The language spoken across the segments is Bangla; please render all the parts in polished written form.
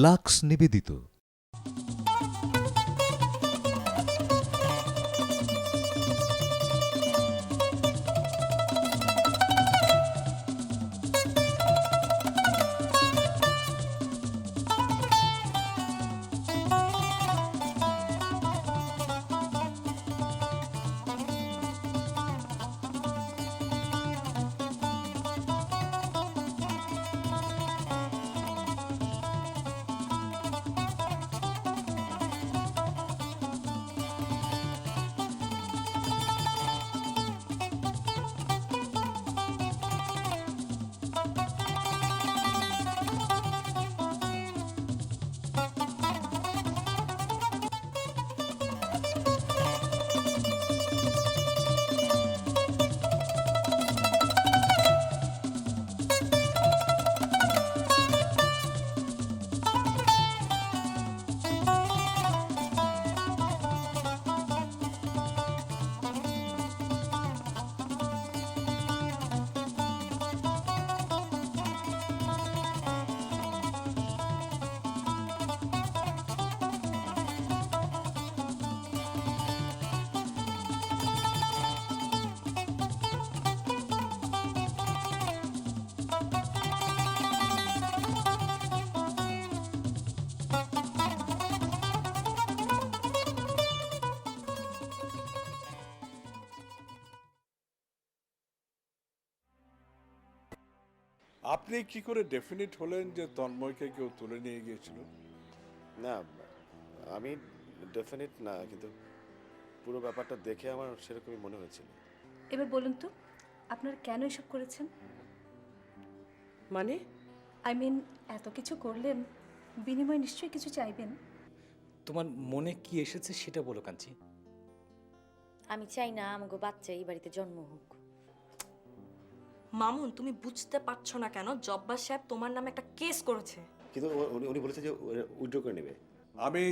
লাক্স নিবেদিত। আপনি কি করে ডেফিনিট হলেন যে তন্ময়কে কেউ তুলে নিয়ে গিয়েছিল? না, আমি ডেফিনিট না, কিন্তু পুরো ব্যাপারটা দেখে আমার সেরকমই মনে হয়েছিল। এবার বলুন তো আপনারা কেন এসব করেছেন? মানে আই মিন এত কিছু করলেন, বিনিময়ে নিশ্চয়ই কিছু চাইবেন। তোমার মনে কি এসেছে সেটা বলো কাঞ্চি। আমি চাই না আমাকে বাচ্চা এই বাড়িতে জন্ম হোক। মামুন, তুমি বুঝতে পারছো না কেন? জব্বার সাহেব তোমার নামে একটা কেস করেছে। কিন্তু উনি বলেছে যে উইথড্র করে নেবে। আমি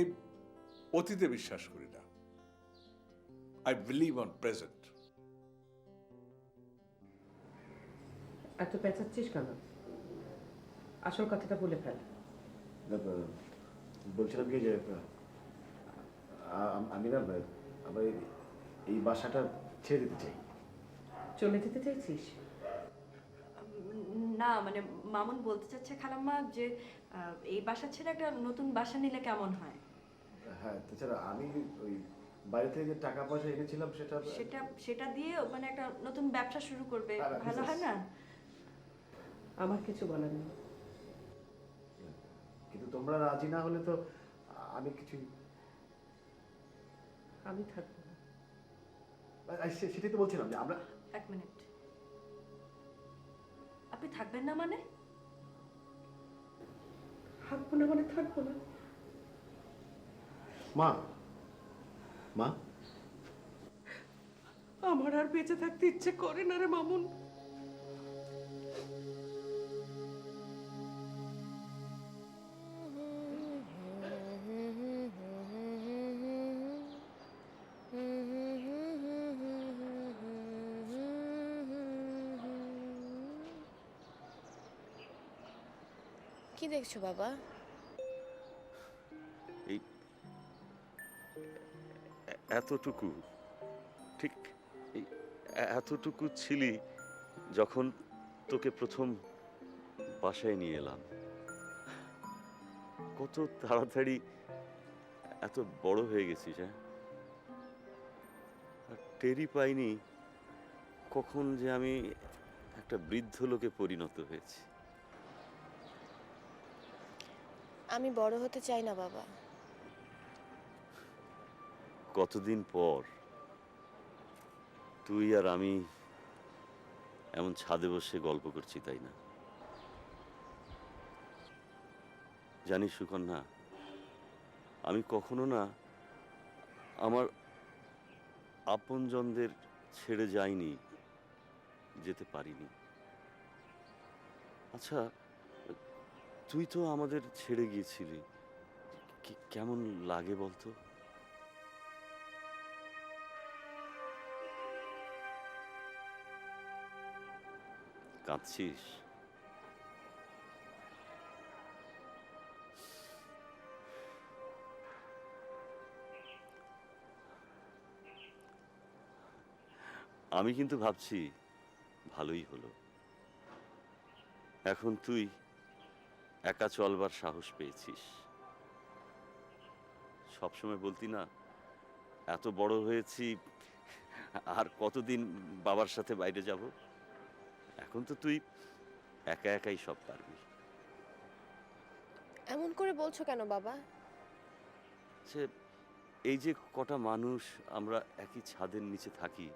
অতীতে বিশ্বাস করি না। I believe on present. এত পেঁচাচ্ছিস কেন? আসল কথাটা বলে ফেল। বলছিলাম কি যে আমি না আমার এই বাসাটা ছেড়ে দিতে চাই। চলে যেতে চাইছিস? না মানে মামুন বলতে চাচ্ছে খালাম্মা যে এই বাসা ছেড়ে একটা নতুন বাসা নিলে কেমন হয়। হ্যাঁ, তাছাড়া আমি ওই বাইরে থেকে যে টাকা পয়সা এনেছিলাম সেটা সেটা সেটা দিয়ে মানে একটা নতুন ব্যবসা শুরু করবে, আর ভালো হয় না? আমার কিছু বলার নেই। কিন্তু তোমরা রাজি না হলে তো আমি কিছু আমি থাকবো না। সেটাই তো বলছিলাম যে আমরা। এক মিনিট, আপনি থাকবেন না মানে? থাকবো না মানে থাকবো না। মা, মা, আমার আর বেঁচে থাকতে ইচ্ছে করে না রে মামুন। কি দেখছো বাবা? এই এতটুকু, ঠিক এই এতটুকু ছিলি যখন তোকে প্রথম বাসায় নিয়ে এলাম। কত তাড়াতাড়ি এত বড় হয়ে গেছিস, হ্যাঁ? আর টেরই পাইনি কখন যে আমি একটা বৃদ্ধ লোকে পরিণত হয়েছি। আমি বড় হতে চাই না বাবা। কতদিন পর তুই আর আমি এমন ছাদে বসে গল্প করছি, তাই না? জানিস সুকন্যা, আমি কখনো না আমার আপনজনদের ছেড়ে যাইনি, যেতে পারিনি। আচ্ছা, তুই তো আমাদের ছেড়ে গিয়েছিলি, কেমন লাগে বলতো? কাঁদছিস? আমি কিন্তু ভাবছি ভালোই হলো। এখন তুই একা চলবার সাহস পেয়েছিস। সবসময় বলতি না, এত বড় হয়েছি আর কতদিন বাবার সাথে বাইরে যাব। এখন তো তুই একা একাই সব পারবি। এমন করে বলছো কেন বাবা? সে এই যে কটা মানুষ আমরা একই ছাদের নিচে থাকি,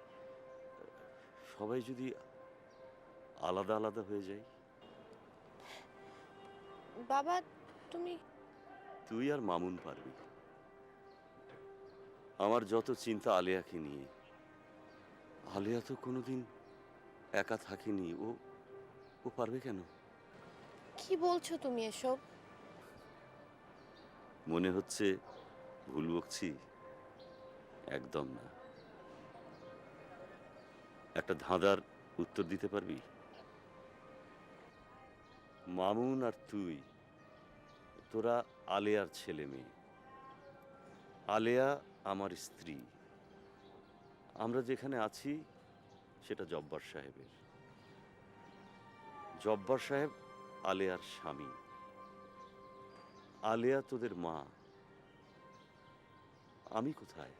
সবাই যদি আলাদা আলাদা হয়ে যাই। বাবা তুমি তুই আর মামুন পারবি। আমার যত চিন্তা আলেয়াকে নিয়ে। আলেয়া তো কোনোদিন একা থাকেনি, ও পারবে কেন? কি বলছো তুমি এসব? মনে হচ্ছে ভুল বকছি? একদম না। একটা ধাঁধার উত্তর দিতে পারবি? মামুন আর তুই, তোরা আলেয়ার ছেলে মেয়ে। আলেয়া আমার স্ত্রী। আমরা যেখানে আছি সেটা জব্বার সাহেবের। জব্বার সাহেব আলেয়ার স্বামী। আলেয়া তোদের মা। আমি কোথায়?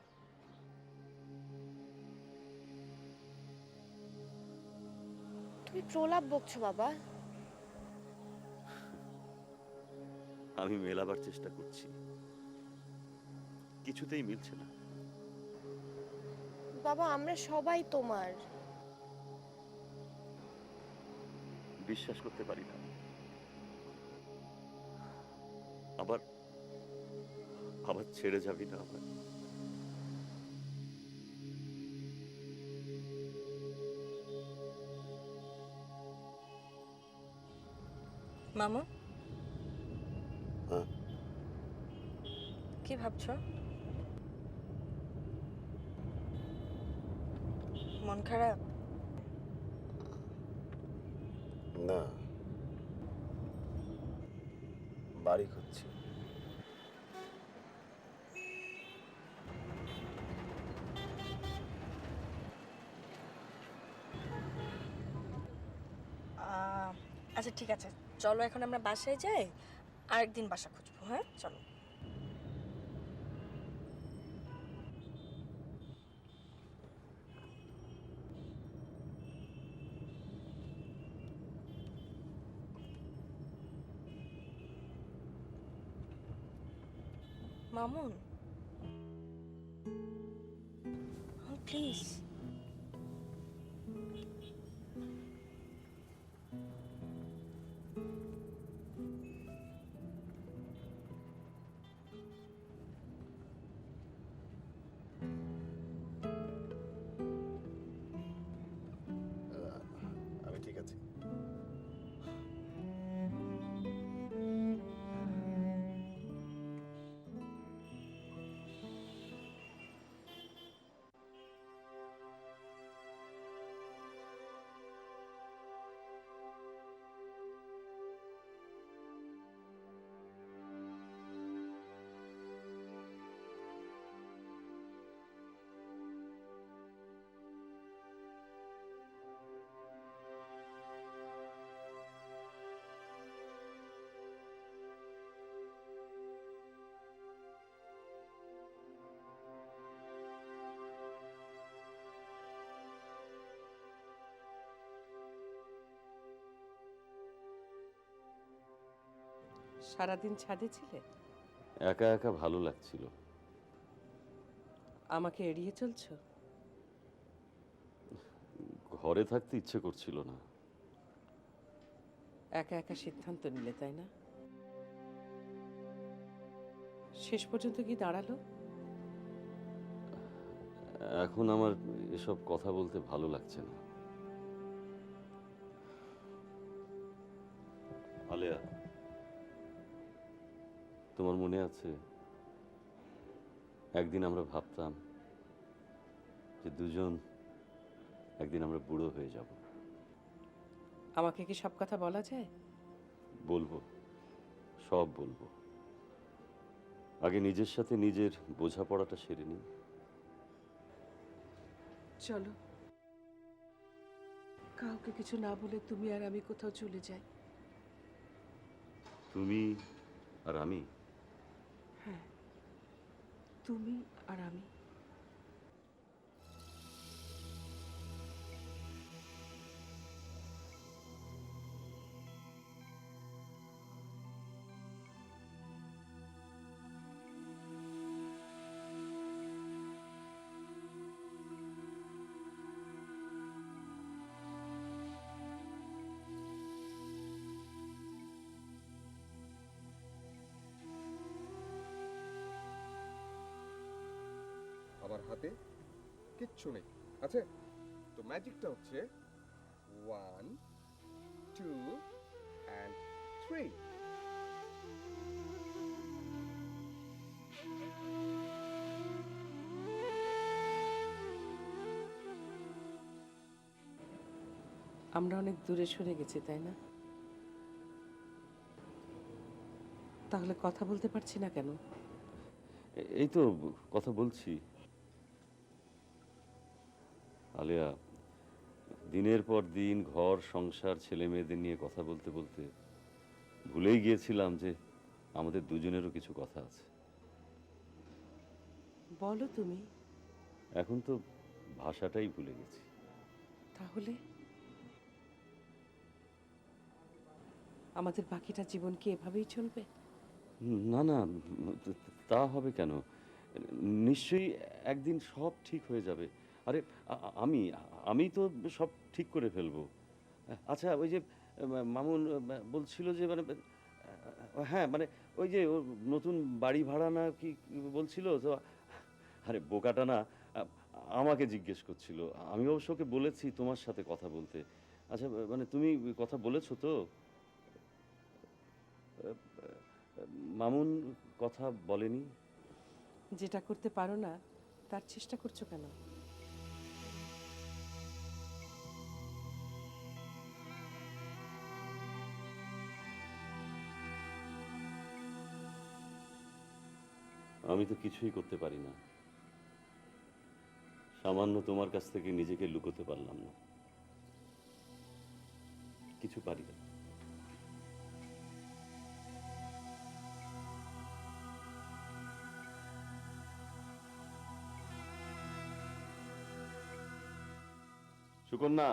তুমি প্রলাপ বকছো বাবা। আমি মেলাবার চেষ্টা করছি, কিছুতেই মিলছে না। বাবা আমরা সবাই তোমার। বিশ্বাস করতে পারি না। আবার আবার ছেড়ে যাবি না আমার? মামা হ্যাঁ? কি ভাবছো? মন খারাপ? না, বাড়ি খুঁজছি। আচ্ছা ঠিক আছে, চলো এখন আমরা বাসায় যাই, আরেকদিন বাসা খুঁজবো। হ্যাঁ চলো। মামুন প্লিজ। আমি ঠিক আছি। সারাদিন ছাদে ছিলে? একা একা ভালো লাগছিল। আমাকে এড়িয়ে চলছো? ঘরে থাকতে ইচ্ছে করছিল না। একা একা সিদ্ধান্ত নিলে তাই না? শেষ পর্যন্ত কি দাঁড়ালো? এখন আমার এসব কথা বলতে ভালো লাগছে না। আলেয়া, তোমার মনে আছে একদিন আমরা ভাবতাম যে দুজন একদিন আমরা বুড়ো হয়ে যাব। আমাকে কি সব কথা বলা যায়? বলবো, সব বলবো। আগে নিজের সাথে নিজের বোঝাপড়াটা সেরে নিই। চলো। কাউকে কিছু না বলে তুমি আর আমি কোথাও চলে যাই। তুমি আর আমি? হ্যাঁ, তুমি আর আমি। আমার হাতে কিচ্ছু নেই, আছে? তো ম্যাজিকটা হচ্ছে 1 2 and 3। আমরা অনেক দূরে সরে গেছি, তাই না? তাহলে কথা বলতে পারছি না কেন? এই তো কথা বলছি। আলিয়া, দিনের পর দিন ঘর সংসার ছেলে মেয়েদের নিয়ে কথা বলতে বলতে ভুলেই গিয়েছিলাম যে আমাদের দুজনেরও কিছু কথা আছে। বলো তুমি। এখন তো ভাষাটাই ভুলে গেছি। তাহলে আমাদের বাকিটা জীবন কি এভাবেই চলবে? না না, তা হবে কেন? নিশ্চয়ই একদিন সব ঠিক হয়ে যাবে। আরে আমি আমি তো সব ঠিক করে ফেলবো। আচ্ছা, ওই যে মামুন বলছিল যে মানে হ্যাঁ মানে ওই যে ওর নতুন বাড়ি ভাড়া না কি বলছিল তো। আরে বোকাটা না আমাকে জিজ্ঞেস করছিল। আমি অবশ্য ওকে বলেছি তোমার সাথে কথা বলতে। আচ্ছা মানে তুমি কথা বলেছো তো? মামুন কথা বলেনি? যেটা করতে পারো না তার চেষ্টা করছো কেন? আমি তো কিছুই করতে পারি না। সামান্য তোমার কাছ থেকে নিজেকে লুকোতে পারলাম না, কিছু পারি না। সুকন্যা,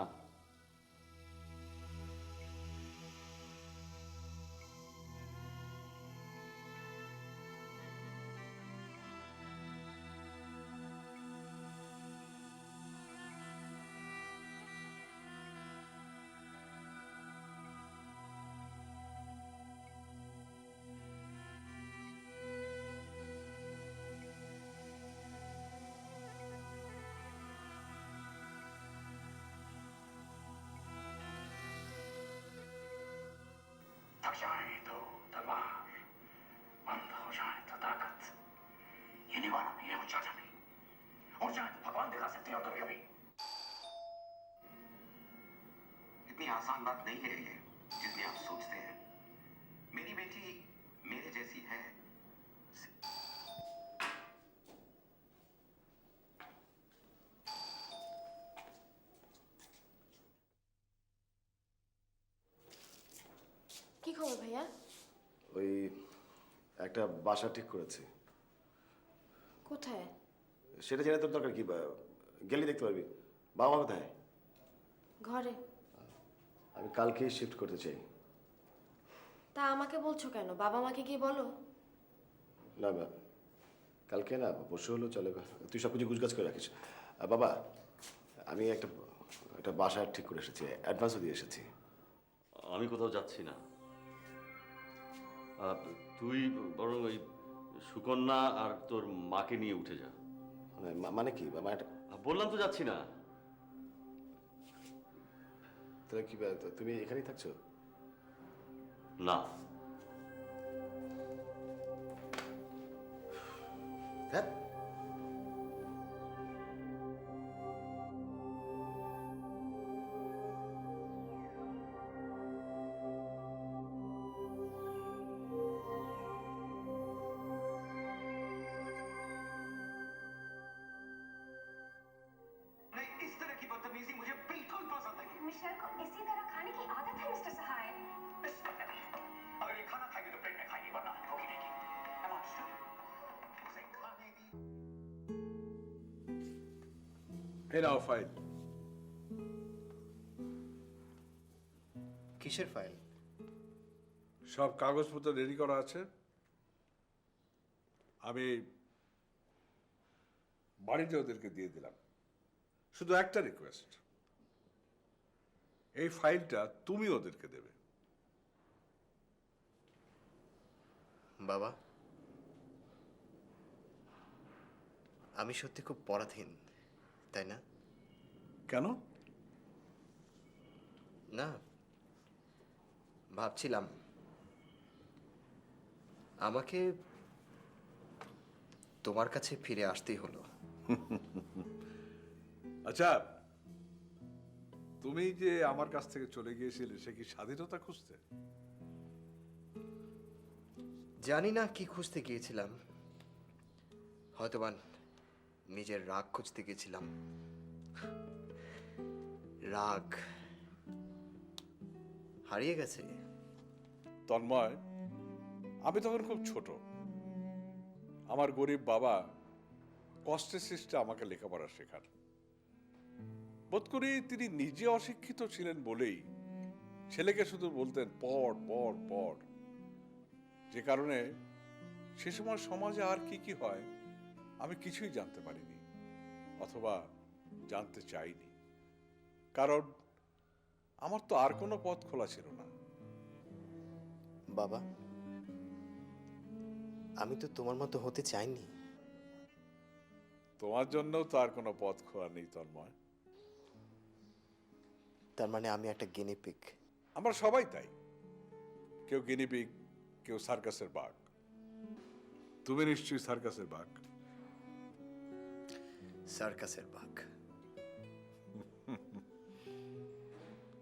थक जाए तो तलवार, बंद हो जाए तो ताकत। ये निवारण नहीं है, ऊंचा जाने। उड़ जाए तो भगवान दिखा सकते हो कभी कभी। इतनी आसान बात नहीं है ये, जितनी आप सोचते हैं। मेरी बेटी मेरे जैसी है। কি খবর ভাইয়া? ওই একটা বাসা ঠিক করেছি। কোথায়? সেটা জেনে তোর দরকার কি? গেলে দেখতে পারবি। বাবা মা কোথায়? ঘরে। আমি কালকেই শিফট করতে চাই। তা আমাকে বলছো কেন? বাবা মাকে গিয়ে বলো। না বা কালকে না, পরশু হলেও চলে। তুই সব কিছু গুছগাছ করে রাখিস। বাবা, আমি একটা একটা বাসা ঠিক করে এসেছি, অ্যাডভান্সও দিয়ে এসেছি। আমি কোথাও যাচ্ছি না। তুই বরং ওই সুকন্যা আর তোর মাকে নিয়ে উঠে যা। মানে কি বাবা? বললাম তো যাচ্ছি না। তাহলে কি তুমি এখানেই থাকছো? না। হ্যাঁ, नहीं, इस तरह की बदतमीजी मुझे बिल्कुल पसंद नहीं। मिशेल এই নাও ফাইল। কিসের ফাইল? সব কাগজপত্র রেডি করা আছে। আমি বাড়িতে ওদেরকে দিয়ে দিলাম। শুধু একটা রিকোয়েস্ট, এই ফাইলটা তুমি ওদেরকে দেবে। বাবা, আমি সত্যি খুব পরাধীন, তাই না? কেন? না, ভাবছিলাম আমাকে তোমার কাছে ফিরে আসতেই হলো। আচ্ছা, তুমি যে আমার কাছ থেকে চলে গিয়েছিলে, সে কি স্বাধীনতা খুঁজতে? জানি না কি খুঁজতে গিয়েছিলাম, হয়তোবা নিজের রাগ খুঁজতে গিয়েছিলাম। রাগ হারিয়ে গেছে। তন্ময়, আমি তখন খুব ছোট। আমার গরিব বাবা কষ্টের সৃষ্টে আমাকে লেখাপড়া শেখান। বোধ করি তিনি নিজে অশিক্ষিত ছিলেন বলেই ছেলেকে শুধু বলতেন পড় পড় পড়, যে কারণে সে সময় সমাজে আর কি কি হয় আমি কিছুই জানতে পারিনি, অথবা জানতে চাইনি। কারণ আমার তো আর কোনো পথ খোলা ছিল না। বাবা, আমি তো তোমার মতো হতে চাইনি। তোমার জন্য তো আর কোনো পথ খোলা নেই তন্ময়। তার মানে আমি একটা গিনিপিগ? আমরা সবাই তাই, কেউ গিনিপিগ, কেউ সার্কাসের বাঘ। তুমি নিশ্চয়ই সার্কাসের বাঘ। সার্কাসের বাঘ?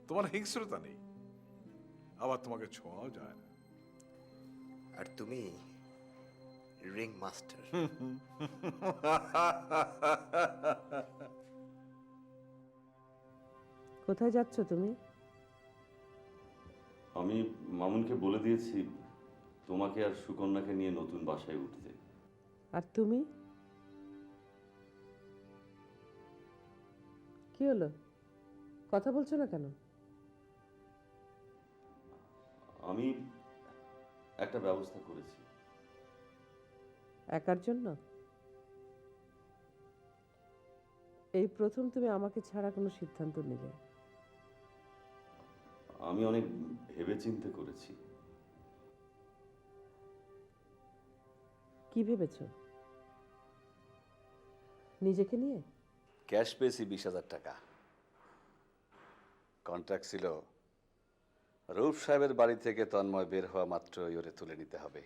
তোমার হিংস্রতা নেই, আবার তোমাকে ছোঁয়াও যায় না। আর তুমি রিং মাস্টার। কোথায় যাচ্ছ তুমি? আমি মামুনকে বলে দিয়েছি তোমাকে আর সুকন্যাকে নিয়ে নতুন বাসায় উঠতে। আর তুমি? কি হলো, কথা বলছো না কেন? আমি একটা ব্যবস্থা করেছি। একার জন্য? এই প্রথম তুমি আমাকে ছাড়া কোনো সিদ্ধান্ত নিলে। আমি অনেক ভেবেচিন্তে করেছি। কি ভেবেছ? নিজেকে নিয়ে? ক্যাশ পেয়েছি 20,000 টাকা। কন্ট্রাক্ট ছিল রৌফ সাহেবের বাড়ি থেকে তন্ময় বের হওয়া মাত্রই ওরে তুলে নিতে হবে।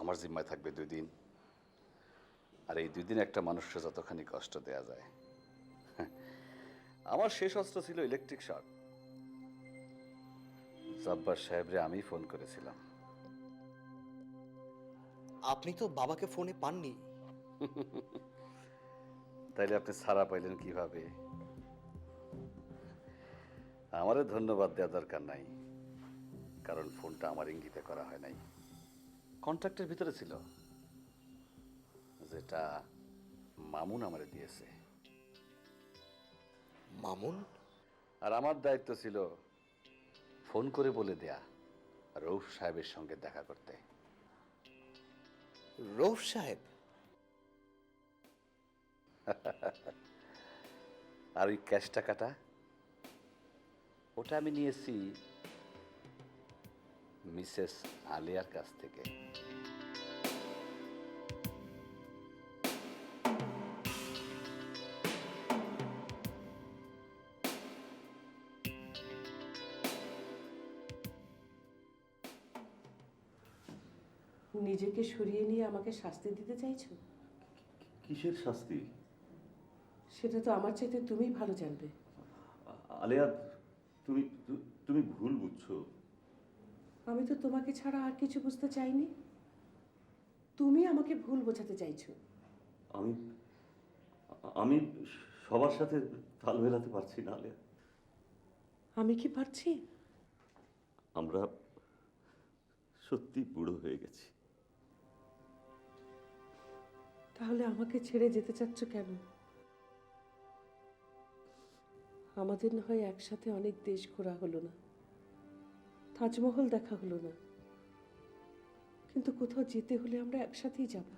আমার জিম্মায় থাকবে 2 দিন। আর এই 2 দিন একটা মানুষকে যতখানি কষ্ট দেয়া যায়। আমার শেষ অস্ত্র ছিল ইলেকট্রিক শক। জব্বার সাহেবরে আমি ফোন করেছিলাম। আপনি তো বাবাকে ফোনে পাননি। তাইলে আপনি ছাড়া পাইলেন কিভাবে? আমারে ধন্যবাদ দেওয়া দরকার নাই, কারণ ফোনটা আমার ইঙ্গিতে করা হয় নাই, কন্ট্রাক্টের ভিতরে ছিল, যেটা মামুন আমারে দিয়েছে। মামুন? আর আমার দায়িত্ব ছিল ফোন করে বলে দেয়া রৌফ সাহেবের সঙ্গে দেখা করতে। রৌফ সাহেব? আর ওই ক্যাশ টাকাটা, ওটা আমি নিয়েছি মিসেস আলিয়ার কাছ থেকে। নিজেকে সরিয়ে নিয়ে আমাকে শাস্তি দিতে চাইছো? কিসের শাস্তি? সেটা তো আমার চাইতে তুমিই ভালো জানবে। আলিয়া, তুমি তুমি ভুল বুঝছো। আমি তো তোমাকে ছাড়া আর কিছু বুঝতে চাইনি। তুমি আমাকে ভুল বোঝাতে চাইছো। আমি আমি সবার সাথে তাল মেলাতে পারছি না আলিয়া। আমি কি পারছি? আমরা সত্যি বুড়ো হয়ে গেছি। তাহলে আমাকে ছেড়ে যেতে চাচ্ছ কেন? আমাদের না হয় একসাথে অনেক দেশ ঘোরা হলো না, তাজমহল দেখা হলো না, কিন্তু কোথাও যেতে হলে আমরা একসাথেই যাব।